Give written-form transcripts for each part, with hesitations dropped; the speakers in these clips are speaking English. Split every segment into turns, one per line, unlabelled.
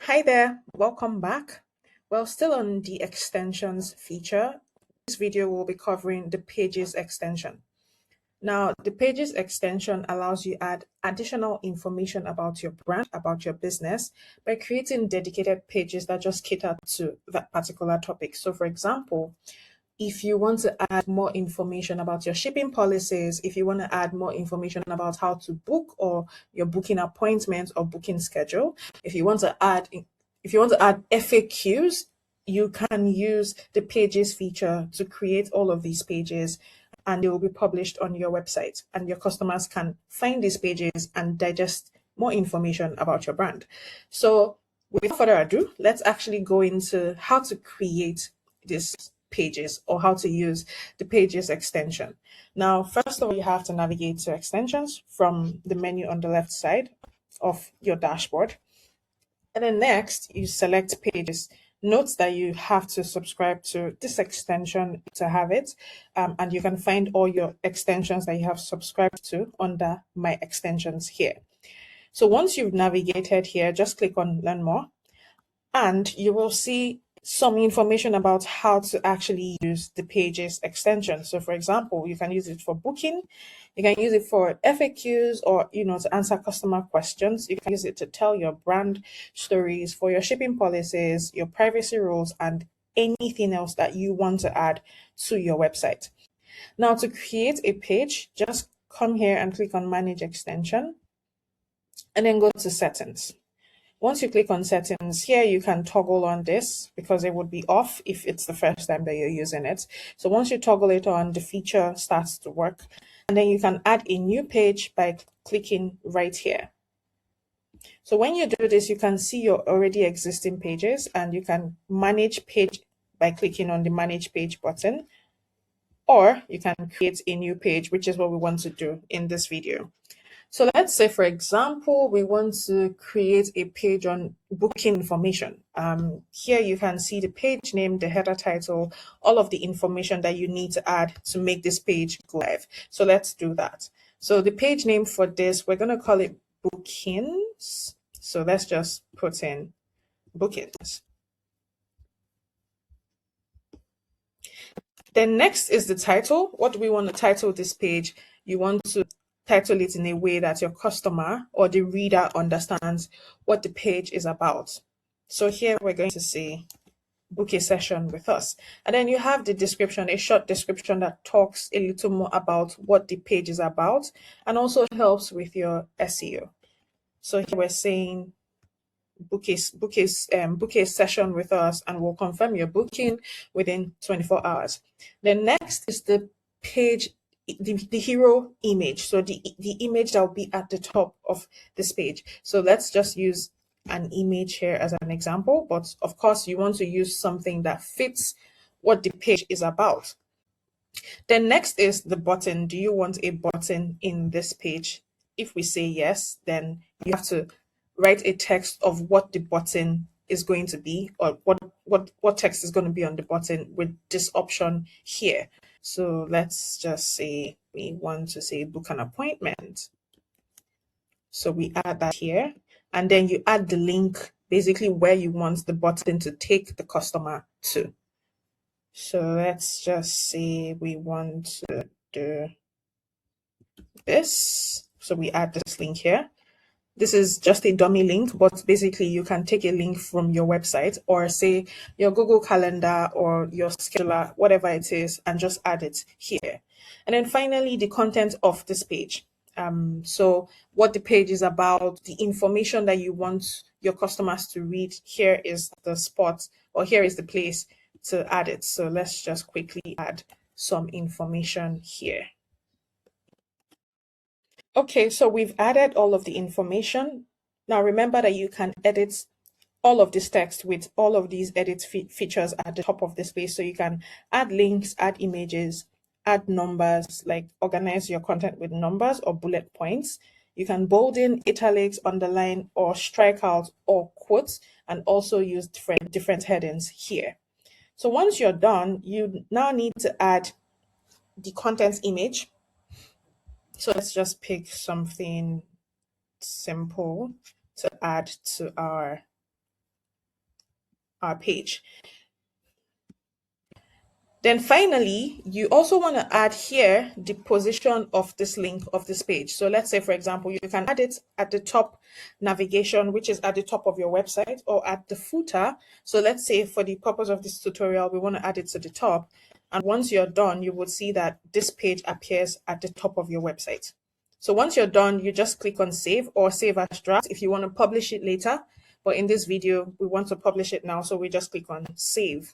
Hi there, welcome back. Well, still on the extensions feature, this video will be covering the pages extension. Now, the pages extension allows you add additional information about your brand, about your business, by creating dedicated pages that just cater to that particular topic. So, for example, if you want to add more information about your shipping policies, if you want to add more information about how to book or your booking appointments or booking schedule, if you want to add FAQs, you can use the pages feature to create all of these pages and they will be published on your website and your customers can find these pages and digest more information about your brand. So without further ado, let's actually go into how to create these pages or how to use the pages extension. Now, first of all, you have to navigate to extensions from the menu on the left side of your dashboard. And then next, you select pages. Note that you have to subscribe to this extension to have it. And you can find all your extensions that you have subscribed to under My Extensions here. So once you've navigated here, just click on Learn More and you will see some information about how to actually use the pages extension. So for example, you can use it for booking, you can use it for FAQs or to answer customer questions. You can use it to tell your brand stories, for your shipping policies, your privacy rules, and anything else that you want to add to your website. Now to create a page, just come here and click on Manage Extension and then go to Settings. Once you click on settings here, you can toggle on this because it would be off if it's the first time that you're using it. So once you toggle it on, the feature starts to work. And then you can add a new page by clicking right here. So when you do this, you can see your already existing pages and you can manage page by clicking on the manage page button, or you can create a new page, which is what we want to do in this video. So let's say, for example, we want to create a page on booking information. Here you can see the page name, the header title, all of the information that you need to add to make this page go live. So let's do that. So the page name for this, we're going to call it bookings. So let's just put in bookings. Then next is the title. What do we want to title this page? You want to title it in a way that your customer or the reader understands what the page is about. So here we're going to say book a session with us. And then you have the description, a short description that talks a little more about what the page is about and also helps with your SEO. So here we're saying book a session with us and we'll confirm your booking within 24 hours. Then next is the page, the hero image. So the image that will be at the top of this page. So let's just use an image here as an example, but of course you want to use something that fits what the page is about. Then next is the button. Do you want a button in this page? If we say yes, then you have to write a text of what the button is going to be or what text is going to be on the button with this option here. So let's just say we want to say book an appointment. So we add that here and then you add the link basically where you want the button to take the customer to. So let's just say we want to do this. So we add this link here. This is just a dummy link, but basically you can take a link from your website or say your Google Calendar or your scheduler, whatever it is, and just add it here. And then finally, the content of this page. So what the page is about, the information that you want your customers to read, here is the spot or here is the place to add it. So let's just quickly add some information here. Okay, so we've added all of the information. Now remember that you can edit all of this text with all of these edit features at the top of this page. So you can add links, add images, add numbers, like organize your content with numbers or bullet points. You can bold in, italics, underline, or strike out or quotes, and also use different headings here. So once you're done, you now need to add the content image. So let's just pick something simple to add to our our page. Then finally, you also want to add here the position of this link of this page. So let's say, for example, you can add it at the top navigation, which is at the top of your website, or at the footer. So let's say for the purpose of this tutorial, we want to add it to the top. And once you're done, you would see that this page appears at the top of your website. So once you're done, you just click on save or save as draft if you want to publish it later. But in this video, we want to publish it now. So we just click on save.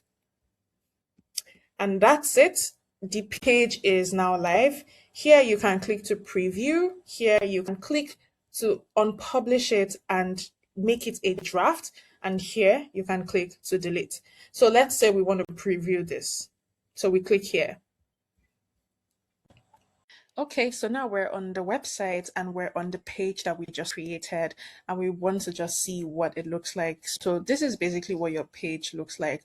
And that's it. The page is now live. Here you can click to preview. Here you can click to unpublish it and make it a draft. And here you can click to delete. So let's say we want to preview this. So we click here. Okay, so now we're on the website and we're on the page that we just created and we want to just see what it looks like. So this is basically what your page looks like.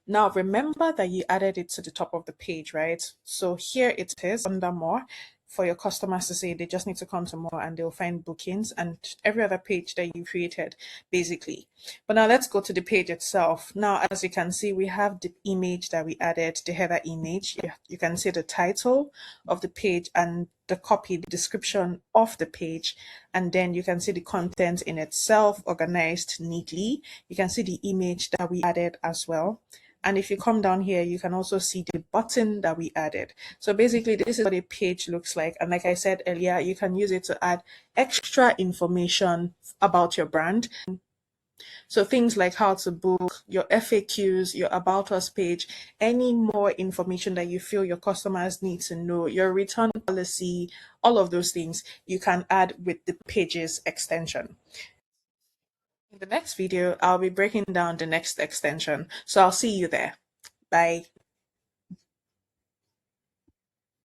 Now remember that you added it to the top of the page, right? So here it is under more for your customers to say they just need to come to more and they'll find bookings and every other page that you created basically. But now let's go to the page itself. Now, as you can see, we have the image that we added, the header image. You can see the title of the page and the copy, the description of the page. And then you can see the content in itself organized neatly. You can see the image that we added as well. And if you come down here, you can also see the button that we added. So basically, this is what a page looks like. And like I said earlier, you can use it to add extra information about your brand. So things like how to book, your FAQs, your About Us page, any more information that you feel your customers need to know, your return policy, all of those things you can add with the Pages extension. In the next video, I'll be breaking down the next extension. So I'll see you there. Bye.